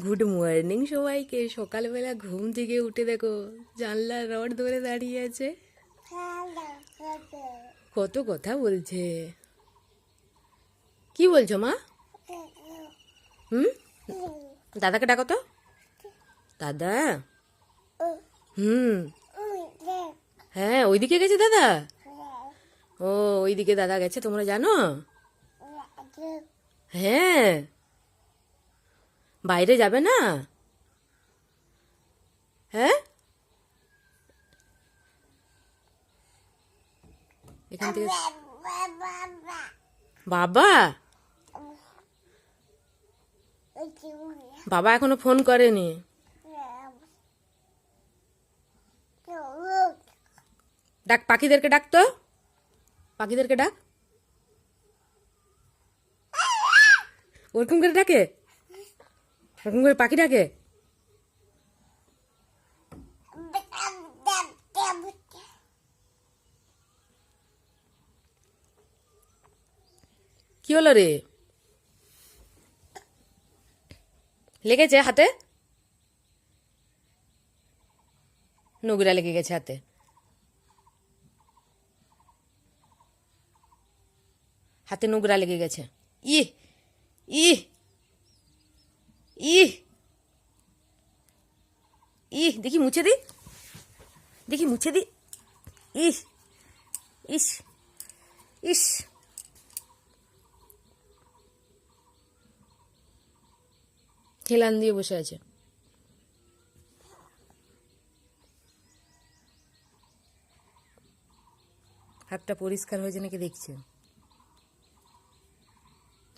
Good morning সবাইকে। সকালবেলা ঘুম থেকে উঠে দেখো জানলার রড ধরে দাঁড়িয়ে আছে, কত কথা বলছে। কি বলছো মা? হুম, দাদাকে ডাকো তো। দাদা। হুম, হ্যাঁ ওইদিকে গেছে দাদা। ও ওইদিকে দাদা গেছে, তোমরা জানো? হ্যাঁ, বাইরে যাবে না? হ্যাঁ, এখান থেকে বাবা, বাবা এখনো ফোন করেনি। ডাক, পাখিদেরকে ডাক তো, পাখিদেরকে ডাক। ওরকম করে ডাকে, ওরকম করে পাখি ডাকে। কি হলো রে? লেগেছে হাতে? নোংরা লেগে গেছে হাতে। হাতে নোংরা লেগে গেছে। ইহ, ইহ, ইহ, ইহ, দেখি মুছে দি, দেখি মুছে দি। ইহ, ইস, ইস, হেলান দিয়ে বসে আছে। হাতটা পরিষ্কার হয়েছে নাকি দেখছে।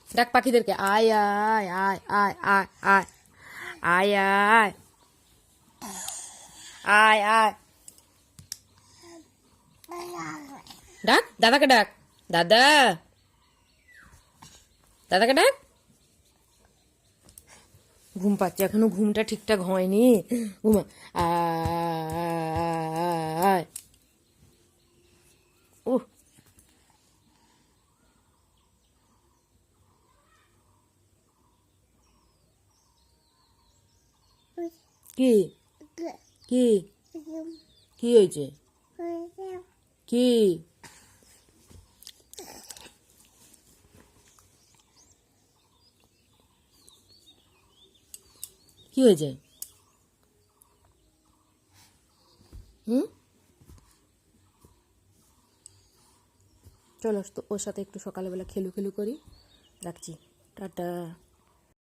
ডাক পাখিদেরকে, আয় আয় আয় আয় আয় আয় আয় আয় আয় আয়। ডাক দাদাকে, ডাক দাদা, দাদাকে ডাক। ঘুম পাচ্ছে এখনো, ঘুমটা ঠিকঠাক হয়নি। ঘুমা, আয়। উহ, কি কি কি হয়েছে? কি কি হয়েছে? হুম, চলো তো ওর সাথে একটু সকালবেলা খেলু খেলু করি। রাখছি, টাটা।